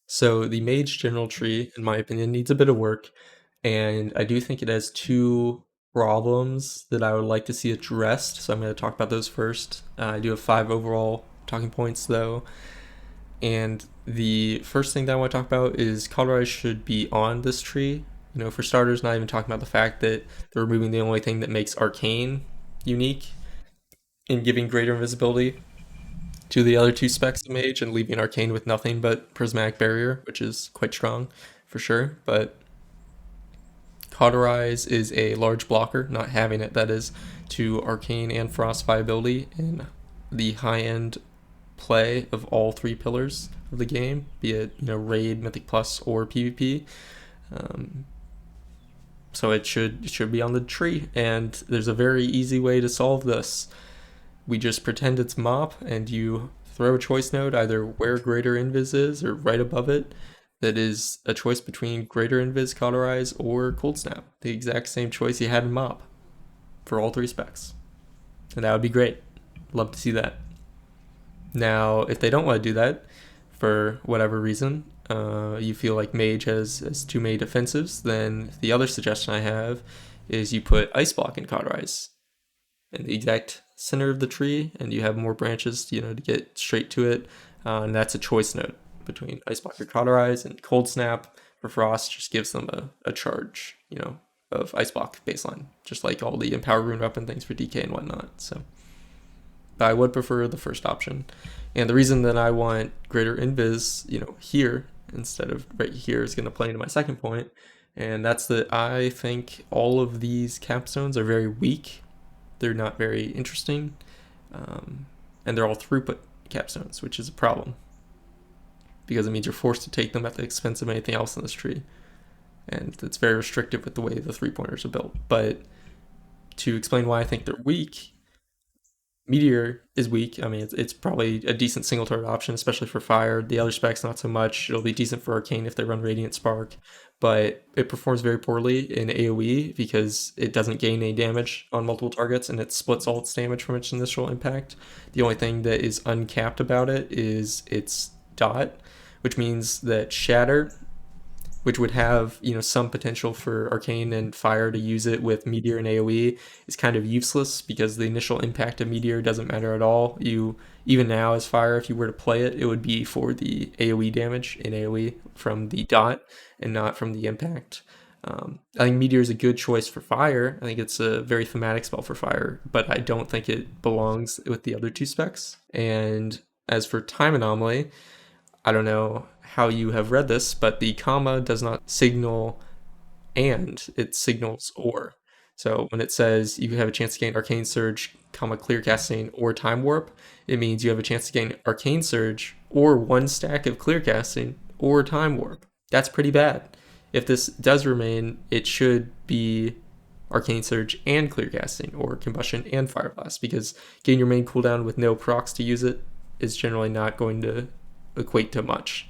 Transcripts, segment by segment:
So the Mage general tree, in my opinion, needs a bit of work, and I do think it has two problems that I would like to see addressed. So I'm going to talk about those first. I do have five overall talking points though, and the first thing that I want to talk about is Cauterize should be on this tree. For starters, not even talking about the fact that they're removing the only thing that makes Arcane unique and giving greater invisibility to the other two specs of Mage and leaving Arcane with nothing but Prismatic Barrier, which is quite strong for sure. But Cauterize is a large blocker, not having it, that is, to Arcane and Frost viability in the high end play of all three pillars of the game, be it Raid, Mythic Plus, or PvP. Um, so it should be on the tree, and there's a very easy way to solve this. We just pretend it's mop, and you throw a choice node either where greater invis is or right above it. That is a choice between greater invis, Cauterize, or cold snap. The exact same choice you had in mop for all three specs, and that would be great. Love to see that. Now, if they don't want to do that for whatever reason, you feel like Mage has too many defensives, then the other suggestion I have is you put Ice Block in Cauterize in the exact center of the tree, and you have more branches, to get straight to it. And that's a choice node between Ice Block or Cauterize, and Cold Snap for Frost just gives them a charge, of Ice Block baseline, just like all the Empower Rune weapon things for DK and whatnot. So, but I would prefer the first option. And the reason that I want greater invis, here instead of right here is going to play into my second point, and that's that I think all of these capstones are very weak. They're not very interesting, and they're all throughput capstones, which is a problem because it means you're forced to take them at the expense of anything else in this tree, and it's very restrictive with the way the 3-pointers are built. But to explain why I think they're weak, Meteor is weak. I mean, it's probably a decent single turret option, especially for fire. The other specs, not so much. It'll be decent for Arcane if they run Radiant Spark, but it performs very poorly in AoE because it doesn't gain any damage on multiple targets and it splits all its damage from its initial impact. The only thing that is uncapped about it is its dot, which means that Shatter, which would have some potential for Arcane and Fire to use it with Meteor and AoE, is kind of useless because the initial impact of Meteor doesn't matter at all. Even now as Fire, if you were to play it, it would be for the AoE damage in AoE from the dot and not from the impact. I think Meteor is a good choice for Fire. I think it's a very thematic spell for Fire, but I don't think it belongs with the other two specs. And as for Time Anomaly, I don't know how you have read this, but the comma does not signal and, it signals or. So when it says you have a chance to gain Arcane Surge, Clear Casting, or Time Warp, it means you have a chance to gain Arcane Surge or one stack of Clear Casting or Time Warp. That's pretty bad. If this does remain, it should be Arcane Surge and Clear Casting, or Combustion and Fire Blast, because getting your main cooldown with no procs to use it is generally not going to equate to much.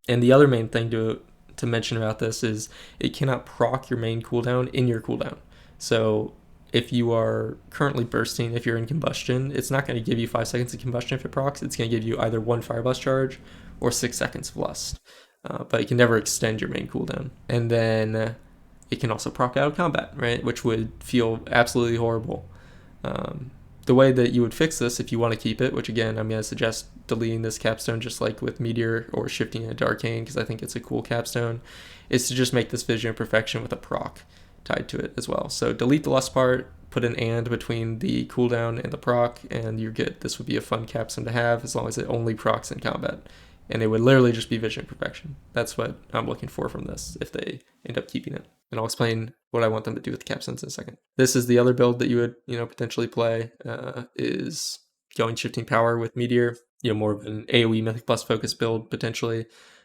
And the other main thing to mention about this is it cannot proc your main cooldown in your cooldown. So if you are currently bursting, if you're in combustion, it's not going to give you 5 seconds of combustion if it procs. It's going to give you either one Fire Blast charge or 6 seconds of Lust. But it can never extend your main cooldown. And then it can also proc out of combat, right? Which would feel absolutely horrible. The way that you would fix this if you want to keep it, which again, I'm going to suggest deleting this capstone just like with Meteor or shifting it to Arcane because I think it's a cool capstone, is to just make this Vision of Perfection with a proc tied to it as well. So delete the Lust part, put an and between the cooldown and the proc, and you're good. This would be a fun capstone to have as long as it only procs in combat. And it would literally just be Vision of Perfection. That's what I'm looking for from this if they end up keeping it. And I'll explain what I want them to do with the capstones in a second. This is the other build that you would, potentially play, is going Shifting Power with Meteor, more of an AoE Mythic Plus focus build potentially,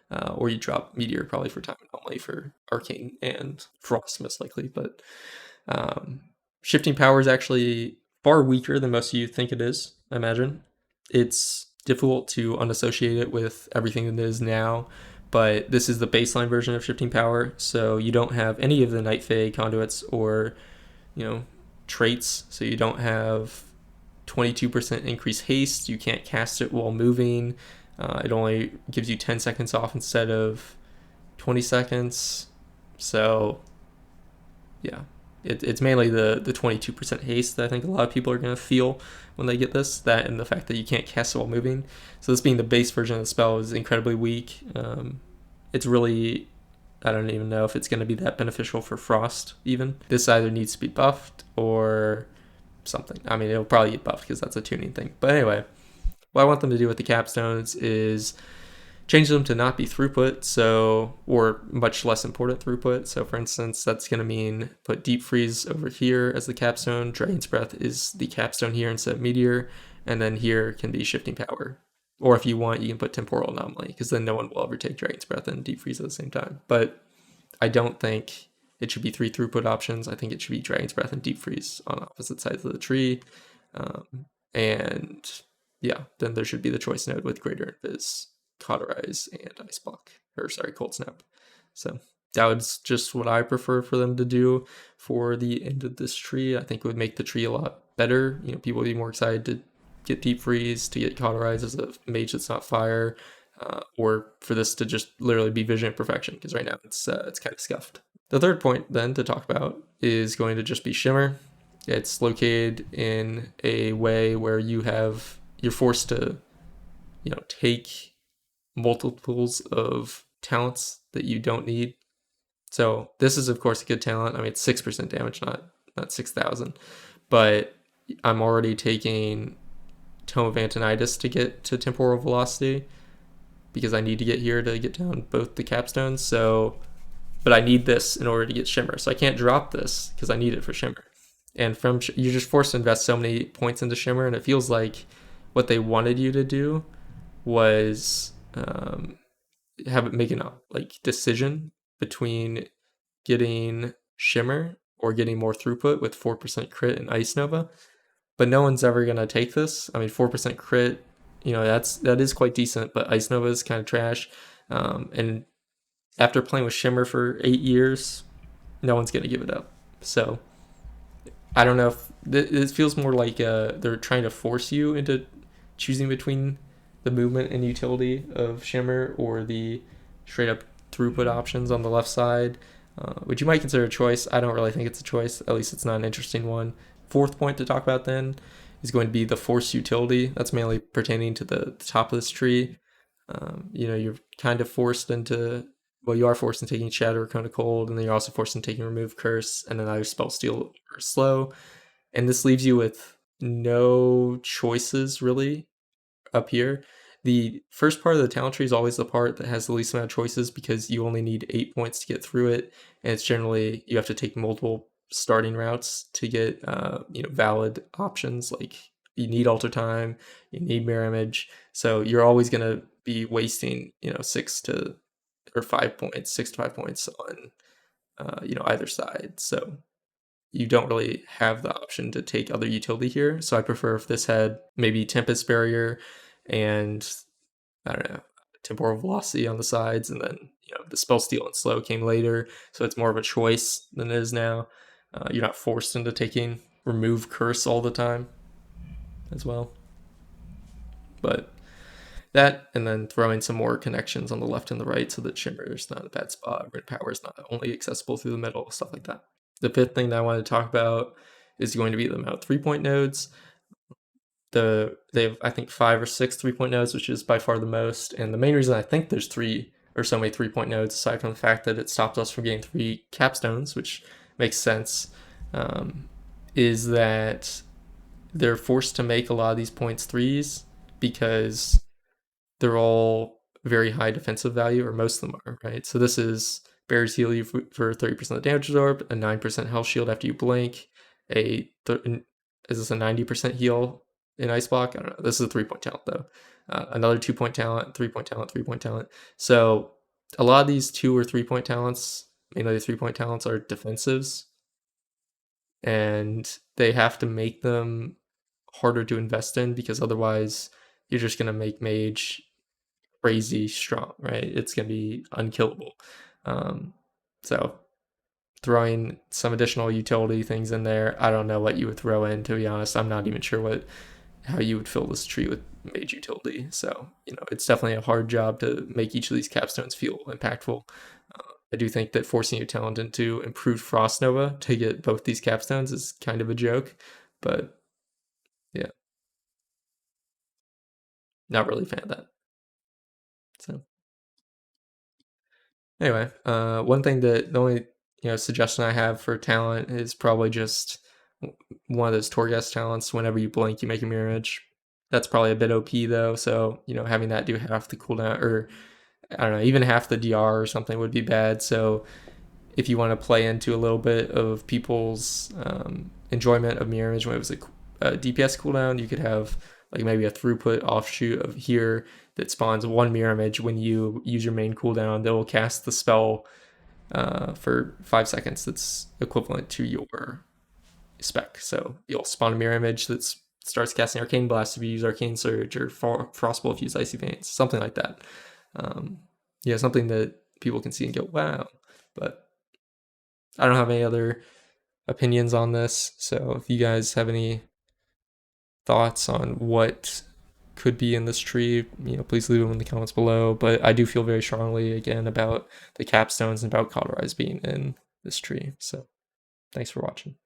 or you drop Meteor probably for Time Anomaly for Arcane and Frost most likely. But Shifting Power is actually far weaker than most of you think it is, I imagine. It's difficult to unassociate it with everything that it is now, but this is the baseline version of Shifting Power, so you don't have any of the Night Fae conduits or, traits, so you don't have 22% increased haste, you can't cast it while moving, It only gives you 10 seconds off instead of 20 seconds. So, yeah, it's mainly the 22% haste that I think a lot of people are going to feel when they get this. That and the fact that you can't cast it while moving. So, this being the base version of the spell is incredibly weak. It's really, I don't even know if it's going to be that beneficial for Frost, even. This either needs to be buffed or something. I mean, it'll probably get buffed because that's a tuning thing. But anyway, what I want them to do with the capstones is change them to not be throughput, so, or much less important throughput. So for instance, that's going to mean put Deep Freeze over here as the capstone. Dragon's Breath is the capstone here instead of Meteor, and then here can be Shifting Power. Or if you want, you can put Temporal Anomaly, because then no one will ever take Dragon's Breath and Deep Freeze at the same time. But I don't think it should be 3 throughput options. I think it should be Dragon's Breath and Deep Freeze on opposite sides of the tree. And yeah, then there should be the choice node with Greater Invis, Cauterize, and Ice Block. Or sorry, Cold Snap. So that was just what I prefer for them to do for the end of this tree. I think it would make the tree a lot better. You know, people would be more excited to get Deep Freeze, to get Cauterize as a mage that's not fire, or for this to just literally be vision perfection, because right now it's kind of scuffed. The third point then to talk about is going to just be Shimmer. It's located in a way where you're forced to, take multiples of talents that you don't need. So this is of course a good talent. I mean, it's 6% damage, not 6,000, but I'm already taking Tome of Antonitis to get to Temporal Velocity because I need to get here to get down both the capstones. So, but I need this in order to get Shimmer. So I can't drop this because I need it for Shimmer. And you're just forced to invest so many points into Shimmer, and it feels like what they wanted you to do was have it make an decision between getting Shimmer or getting more throughput with 4% crit and Ice Nova. But no one's ever gonna take this. I mean, 4% crit, that is quite decent, but Ice Nova is kind of trash. And after playing with Shimmer for 8 years, no one's gonna give it up. So I don't know if it feels more like they're trying to force you into choosing between the movement and utility of Shimmer or the straight up throughput options on the left side, which you might consider a choice. I don't really think it's a choice. At least it's not an interesting one. Fourth point to talk about then is going to be the force utility. That's mainly pertaining to the top of this tree. You're kind of forced into, well, you are forced into taking Shatter or Cone of Cold, and then you're also forced into taking Remove Curse, and then either Spell Steal or Slow. And this leaves you with no choices really up here. The first part of the talent tree is always the part that has the least amount of choices because you only need 8 points to get through it, and it's generally you have to take multiple starting routes to get valid options. Like you need Alter Time, you need Mirror Image, so you're always going to be wasting 6 to 5 points, 6 to 5 points on either side. So you don't really have the option to take other utility here. So I prefer if this had maybe Tempest Barrier and, I don't know, Temporal Velocity on the sides, and then the Spell Steal and Slow came later, so it's more of a choice than it is now. You're not forced into taking Remove Curse all the time as well. But that, and then throwing some more connections on the left and the right so that Shimmer is not a bad spot, Red Power is not only accessible through the middle, stuff like that. The fifth thing that I wanted to talk about is going to be the amount of 3-point nodes. They have, I think, 5 or 6 3-point nodes, which is by far the most. And the main reason I think there's 3 or so many 3-point nodes, aside from the fact that it stopped us from getting 3 capstones, which makes sense, is that they're forced to make a lot of these points 3s because they're all very high defensive value, or most of them are, right? So this is Bears heal you for 30% of damage absorbed, a 9% health shield after you blink, is this a 90% heal in Ice Block? I don't know. This is a 3-point talent, though. Another 2-point talent, 3-point talent, 3-point talent. So a lot of these 2 or 3-point talents, mainly the 3-point talents, are defensives, and they have to make them harder to invest in because otherwise you're just going to make Mage crazy strong, right? It's going to be unkillable. So throwing some additional utility things in there, I don't know what you would throw in, to be honest. I'm not even sure how you would fill this tree mage utility. So, it's definitely a hard job to make each of these capstones feel impactful. I do think that forcing your talent into improved Frost Nova to get both these capstones is kind of a joke, but yeah, not really a fan of that. So anyway, one thing that the only suggestion I have for talent is probably just one of those Torghast talents. Whenever you blink, you make a mirror image. That's probably a bit OP though. So having that do half the cooldown, or I don't know, even half the DR or something would be bad. So if you want to play into a little bit of people's enjoyment of mirror image when it was a DPS cooldown, you could have like maybe a throughput offshoot of here that spawns one mirror image when you use your main cooldown that will cast the spell for 5 seconds that's equivalent to your spec. So you'll spawn a mirror image that starts casting Arcane Blast if you use Arcane Surge, or Frostbolt if you use Icy Veins, something like that. Something that people can see and go, wow. But I don't have any other opinions on this. So if you guys have any thoughts on what could be in this tree, please leave them in the comments below. But I do feel very strongly again about the capstones and about Cauterize being in this tree. So thanks for watching.